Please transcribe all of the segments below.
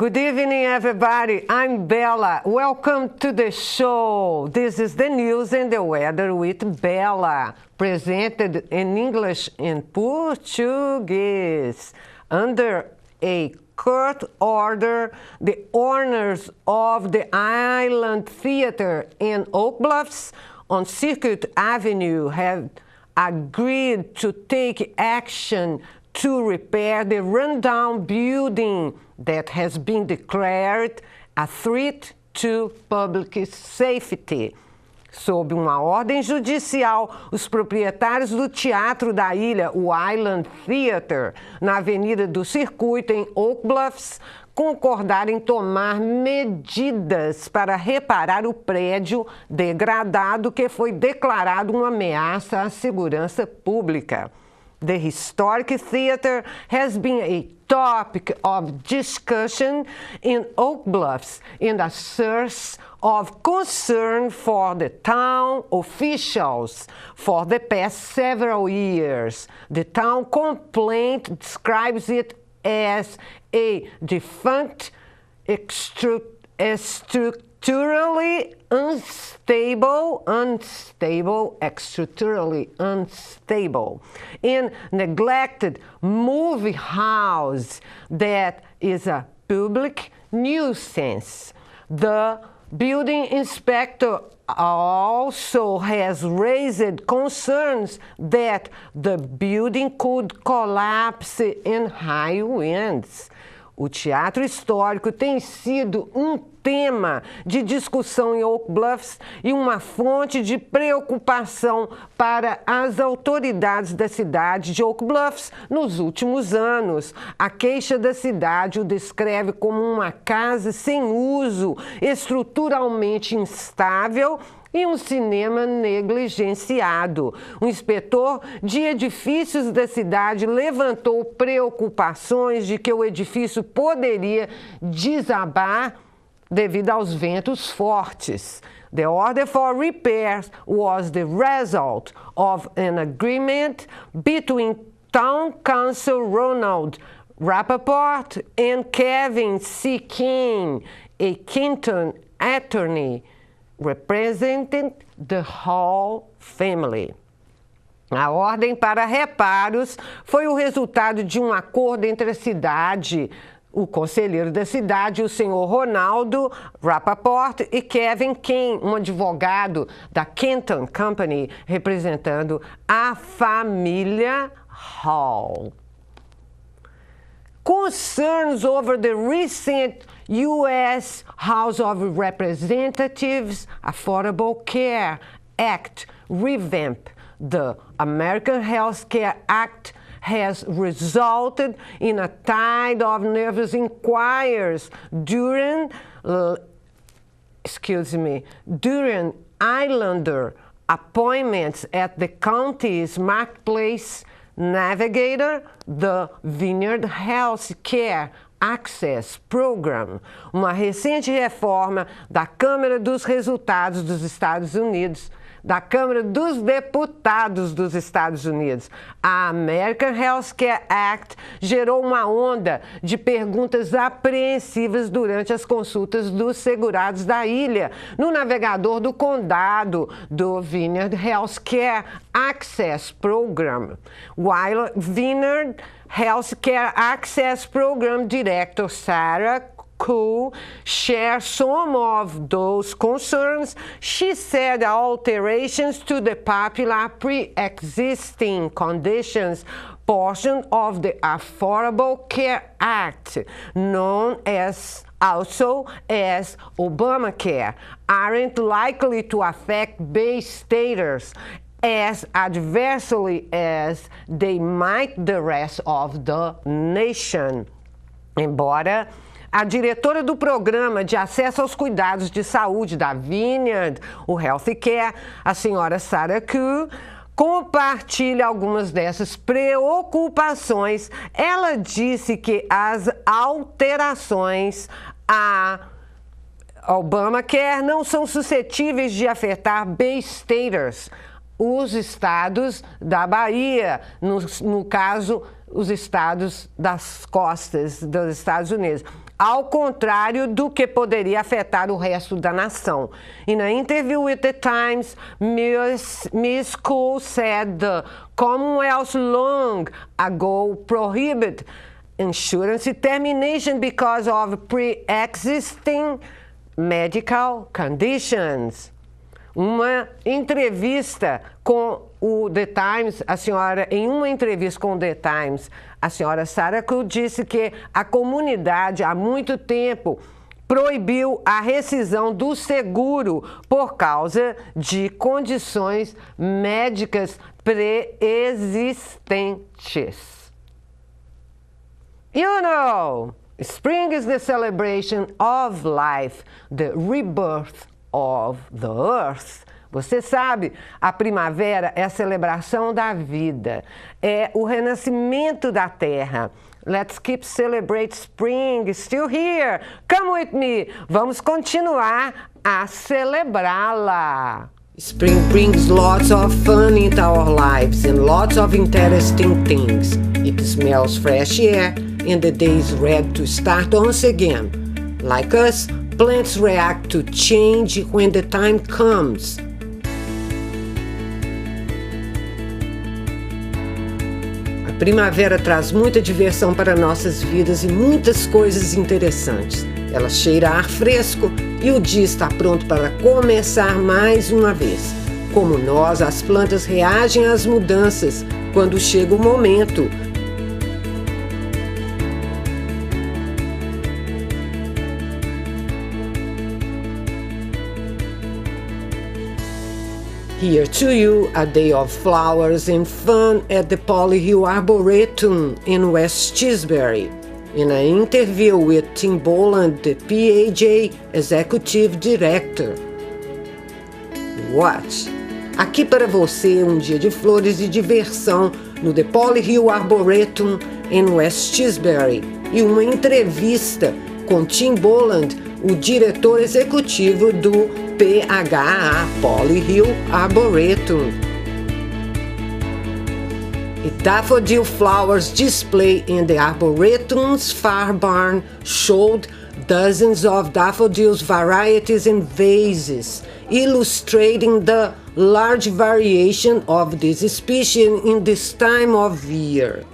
Good evening, everybody. I'm Bella. Welcome to the show. This is the news and the weather with Bella, presented in English and Portuguese. Under a court order, the owners of the Island Theatre in Oak Bluffs on Circuit Avenue have agreed to take action to repair the rundown building that has been declared a threat to public safety. Sob uma ordem judicial, os proprietários do teatro da ilha, o Island Theatre, na Avenida do Circuito, em Oak Bluffs, concordaram em tomar medidas para reparar o prédio degradado que foi declarado uma ameaça à segurança pública. The historic theater has been a topic of discussion in Oak Bluffs and a source of concern for the town officials for the past several years. The town complaint describes it as a defunct, structurally unstable, and neglected movie house that is a public nuisance. The building inspector also has raised concerns that the building could collapse in high winds. O teatro histórico tem sido um tema de discussão em Oak Bluffs e uma fonte de preocupação para as autoridades da cidade de Oak Bluffs nos últimos anos. A queixa da cidade o descreve como uma casa sem uso, estruturalmente instável e um cinema negligenciado. O inspetor de edifícios da cidade levantou preocupações de que o edifício poderia desabar devido aos ventos fortes. The order for repairs was the result of an agreement between Town Council Ronald Rappaport and Kevin C. King, a Kenton attorney representing the Hall family. A ordem para reparos foi o resultado de um acordo entre a cidade, o conselheiro da cidade, o senhor Ronaldo Rappaport, e Kevin King, um advogado da Kenton Company, representando a família Hall. Concerns over the recent U.S. House of Representatives Affordable Care Act revamp. The American Health Care Act has resulted in a tide of nervous inquiries during Islander appointments at the county's marketplace navigator, the Vineyard Health Care Access Program, uma recente reforma da Câmara dos Resultados dos Estados Unidos, da Câmara dos Deputados dos Estados Unidos. A American Health Care Act gerou uma onda de perguntas apreensivas durante as consultas dos segurados da ilha no navegador do condado do Vineyard Health Care Access Program. While Vineyard Health Care Access Program Director Sarah Cool shares some of those concerns, she said alterations to the popular pre-existing conditions portion of the Affordable Care Act, known as also as Obamacare, aren't likely to affect base staters as adversely as they might the rest of the nation. Embora a diretora do Programa de Acesso aos Cuidados de Saúde da Vineyard, o Healthcare, a senhora Sarah Koo, compartilha algumas dessas preocupações. Ela disse que as alterações a Obamacare não são suscetíveis de afetar base staters, os estados da Bahia, no caso, os estados das costas dos Estados Unidos. ao contrário do que poderia afetar o resto da nação. In an interview with the Times, Ms. Cole said the Commonwealth long ago prohibited insurance termination because of pre-existing medical conditions. Uma entrevista com o The Times, em uma entrevista com o The Times, a senhora Sarah Cole disse que a comunidade há muito tempo proibiu a rescisão do seguro por causa de condições médicas pré-existentes. You know, spring is the celebration of life, the rebirth of the earth. Você sabe, a primavera é a celebração da vida, é o renascimento da terra. Let's keep celebrate spring, still here. Come with me. Vamos continuar a celebrá-la. Spring brings lots of fun into our lives and lots of interesting things. It smells fresh air and the day is ready to start once again. Like us, plants react to change when the time comes. A primavera traz muita diversão para nossas vidas e muitas coisas interessantes. Ela cheira a ar fresco e o dia está pronto para começar mais uma vez. Como nós, as plantas reagem às mudanças quando chega o momento. Here to you, a day of flowers and fun at the Polly Hill Arboretum in West Tisbury. In an interview with Tim Boland, the PAJ Executive Director. Watch! Aqui para você um dia de flores e diversão no The Polly Hill Arboretum in West Tisbury e uma entrevista com Tim Boland, o diretor executivo do PHA, Polly Hill Arboretum. A daffodil flowers display in the Arboretum's far barn showed dozens of daffodils varieties and vases, illustrating the large variation of this species in this time of year.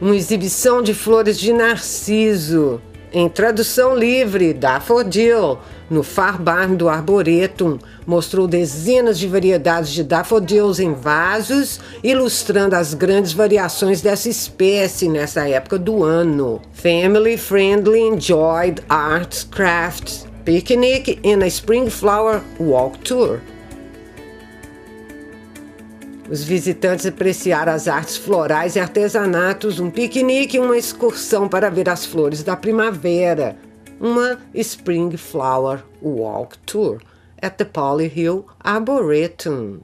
Uma exibição de flores de narciso, em tradução livre, daffodil, no far barn do Arboretum, mostrou dezenas de variedades de daffodils em vasos, ilustrando as grandes variações dessa espécie nessa época do ano. Family friendly enjoyed arts, crafts, picnic and a spring flower walk tour. Os visitantes apreciaram as artes florais e artesanatos, um piquenique e uma excursão para ver as flores da primavera. Uma Spring Flower Walk Tour at the Polly Hill Arboretum.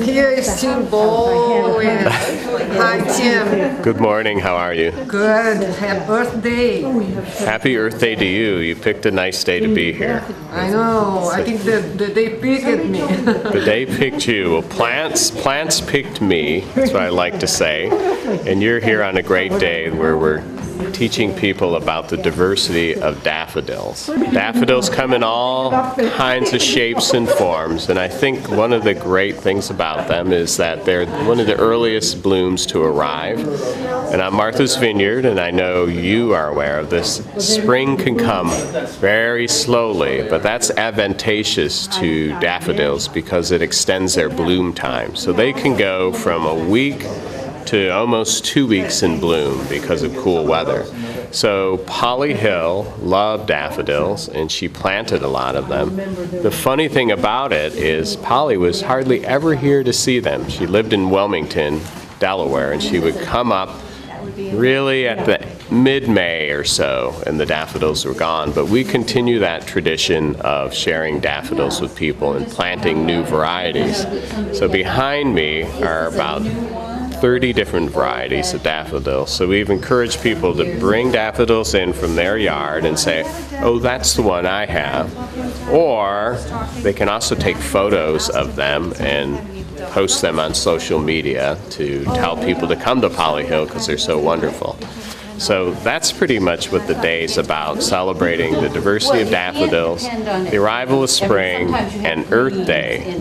Here is Tim Boland. Hi, Tim. Good morning. How are you? Good. Happy birthday. Happy Earth Day to you. You picked a nice day to be here. I know. I think the day picked me. The day picked you. Well, plants picked me. That's what I like to say. And you're here on a great day where we're teaching people about the diversity of daffodils. Daffodils come in all kinds of shapes and forms, and I think one of the great things about them is that they're one of the earliest blooms to arrive. And on Martha's Vineyard, and I know you are aware of this, spring can come very slowly, but that's advantageous to daffodils because it extends their bloom time. So they can go from a week to almost 2 weeks in bloom because of cool weather. So Polly Hill loved daffodils and she planted a lot of them. The funny thing about it is Polly was hardly ever here to see them. She lived in Wilmington, Delaware, and she would come up really at the mid-May or so, and the daffodils were gone. But we continue that tradition of sharing daffodils with people and planting new varieties. So behind me are about 30 different varieties of daffodils. So we've encouraged people to bring daffodils in from their yard and say, oh, that's the one I have. Or they can also take photos of them and post them on social media to tell people to come to Polly Hill because they're so wonderful. So that's pretty much what the day is about, celebrating the diversity of daffodils, the arrival of spring, and Earth Day,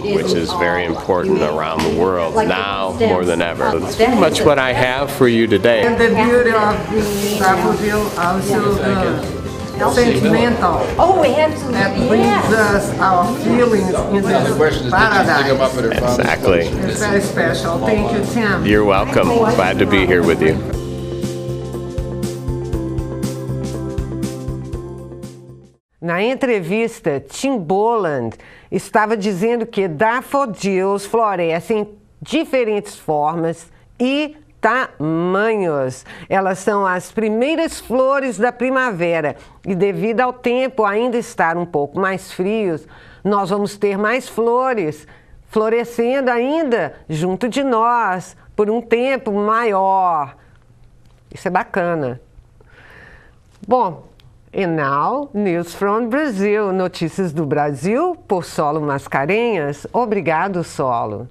which is very important around the world now more than ever. So that's pretty much what I have for you today. And the beauty of daffodil also sentimental. Oh, absolutely. That brings us our feelings in this paradise. Exactly. It's very special. Thank you, Tim. You're welcome. Glad to be here with you. Na entrevista, Tim Boland estava dizendo que daffodils florescem em diferentes formas e tamanhos. Elas são as primeiras flores da primavera e, devido ao tempo ainda estar um pouco mais frios, nós vamos ter mais flores florescendo ainda junto de nós por um tempo maior. Isso é bacana. Bom, and now, news from Brazil. Notícias do Brasil, por Solo Mascarenhas. Obrigado, Solo.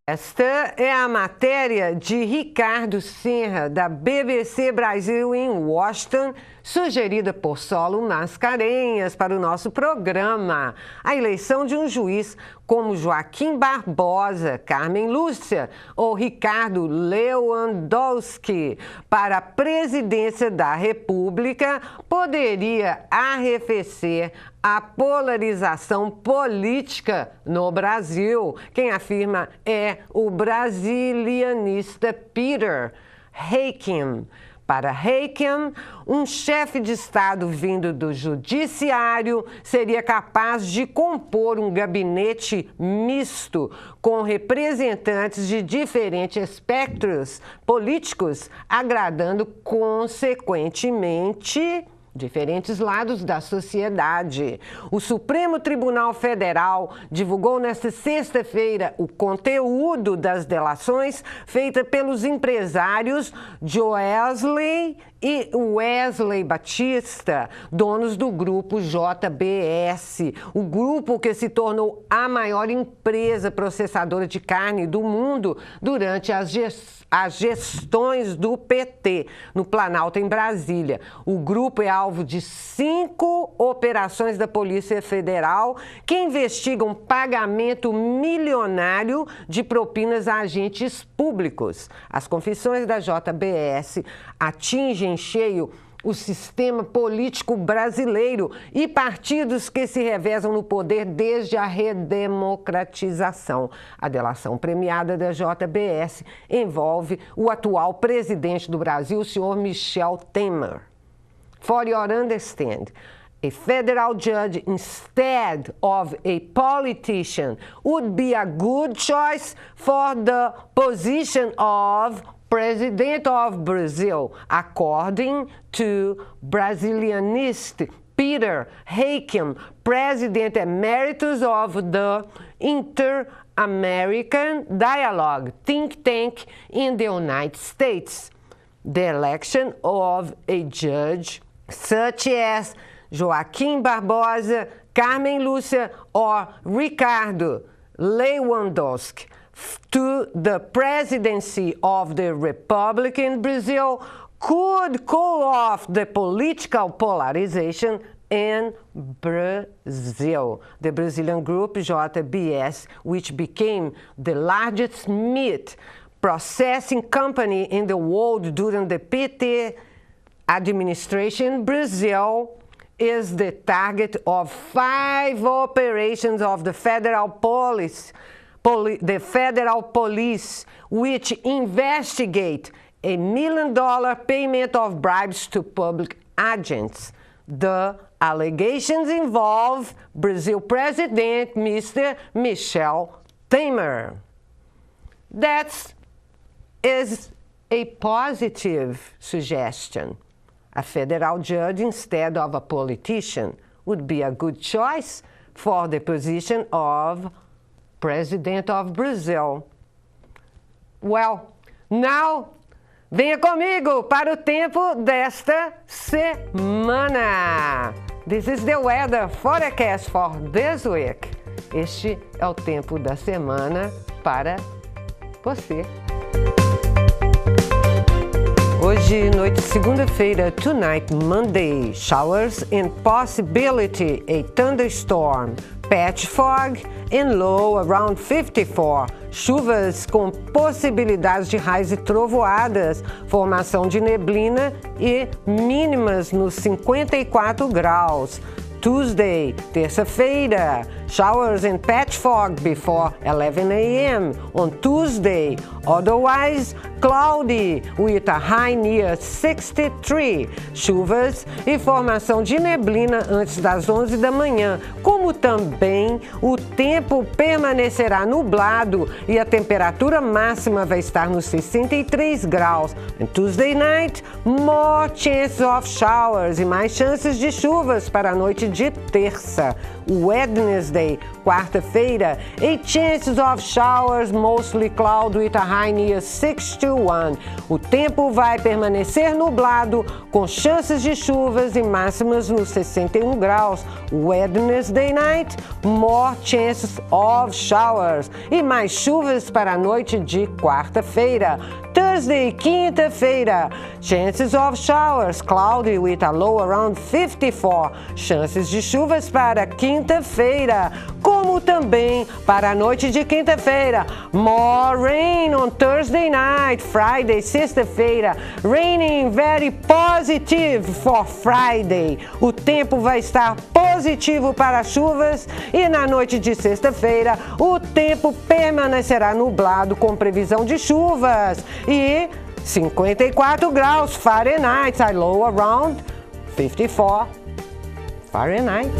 Esta é a matéria de Ricardo Serra, da BBC Brasil em Washington, sugerida por Solo Mascarenhas para o nosso programa. A eleição de um juiz como Joaquim Barbosa, Carmen Lúcia ou Ricardo Lewandowski para a presidência da República poderia arrefecer a polarização política no Brasil. Quem afirma é o brasilianista Peter Heiken. Para Heiken, um chefe de Estado vindo do judiciário seria capaz de compor um gabinete misto com representantes de diferentes espectros políticos, agradando consequentemente diferentes lados da sociedade. O Supremo Tribunal Federal divulgou nesta sexta-feira o conteúdo das delações feitas pelos empresários Joesley e Wesley Batista, donos do grupo JBS, o grupo que se tornou a maior empresa processadora de carne do mundo durante as gestões do PT no Planalto, em Brasília. O grupo é alvo de 5 operações da Polícia Federal que investigam pagamento milionário de propinas a agentes públicos. As confissões da JBS atingem em cheio o sistema político brasileiro e partidos que se revezam no poder desde a redemocratização. A delação premiada da JBS envolve o atual presidente do Brasil, o senhor Michel Temer. For your understand, a federal judge instead of a politician would be a good choice for the position of President of Brazil, according to Brazilianist Peter Heiken, President Emeritus of the Inter-American Dialogue think tank in the United States. The election of a judge such as Joaquim Barbosa, Carmen Lúcia, or Ricardo Lewandowski to the presidency of the Republic in Brazil could cool off the political polarization in Brazil. The Brazilian group JBS, which became the largest meat processing company in the world during the PT administration in Brazil, is the target of 5 operations of the federal police, which investigate $1 million payment of bribes to public agents. The allegations involve Brazil President Mr. Michel Temer. That is a positive suggestion. A federal judge instead of a politician would be a good choice for the position of President of Brazil. Well, now, venha comigo para o tempo desta semana. This is the weather forecast for this week. Este é o tempo da semana para você. Hoje, noite segunda-feira, tonight, Monday, showers and possibility, a thunderstorm, patch fog and low around 54. Chuvas com possibilidades de raios e trovoadas, formação de neblina e mínimas nos 54 graus. Tuesday, terça-feira, showers and patch fog before 11 a.m. on Tuesday. Otherwise, cloudy with a high near 63. Chuvas e formação de neblina antes das 11 da manhã, como também o tempo permanecerá nublado e a temperatura máxima vai estar nos 63 graus. And Tuesday night, more chances of showers e mais chances de chuvas para a noite de terça. Wednesday, quarta-feira, a chances of showers, mostly cloud with a high near 61. O tempo vai permanecer nublado, com chances de chuvas e máximas nos 61 graus. Wednesday night, more chances of showers e mais chuvas para a noite de quarta-feira. Thursday, quinta-feira, chances of showers, cloudy with a low around 54. Chances de chuvas para quinta-feira, como também para a noite de quinta-feira. More rain on Thursday night, Friday, sexta-feira. Raining very positive for Friday. O tempo vai estar positivo para chuvas e na noite de sexta-feira o tempo permanecerá nublado com previsão de chuvas. E 54 graus Fahrenheit, I low around 54 Fahrenheit.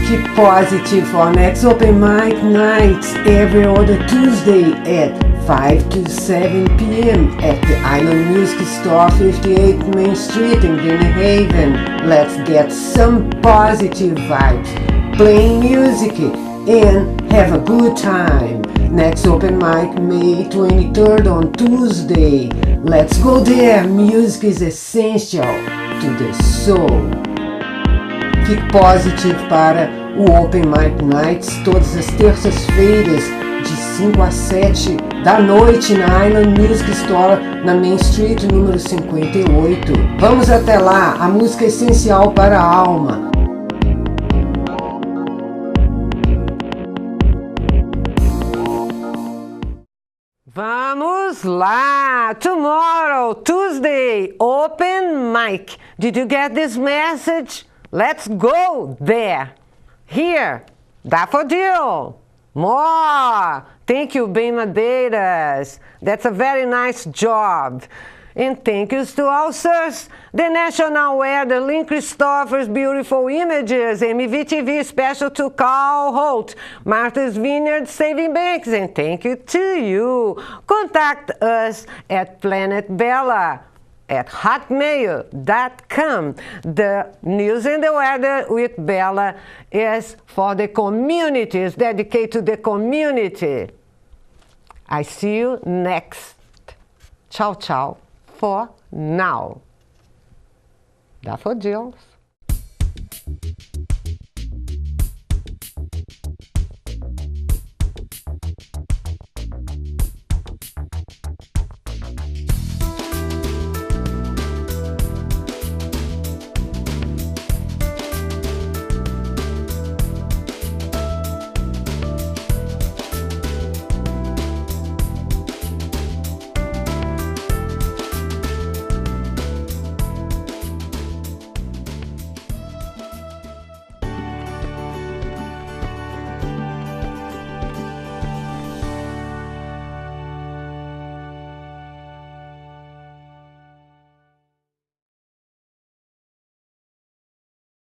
Keep positive for next open mic nights every other Tuesday at 5 to 7 p.m. at the Island Music Store, 58 Main Street in Vineyard. Let's get some positive vibes, playing music and have a good time. Next open mic May 23rd on Tuesday. Let's go there. Music is essential to the soul. Fique positive para o Open Mic Nights todas as terças-feiras de 5 a 7 da noite na Island Music Store na Main Street número 58. Vamos até lá, a música é essencial para a alma. Vamos lá! Tomorrow, Tuesday, open mic. Did you get this message? Let's go there. Here, Daffodil. More. Thank you, Ben Madeiras. That's a very nice job. And thank you to all sirs. The National Weather, Lynn Christopher's Beautiful Images, MVTV special to Carl Holt, Martha's Vineyard Saving Banks, and thank you to you. Contact us at Planet Bella at hotmail.com. The news and the weather with Bella is for the community, is dedicated to the community. I see you next. Ciao, ciao for now. Daffodils.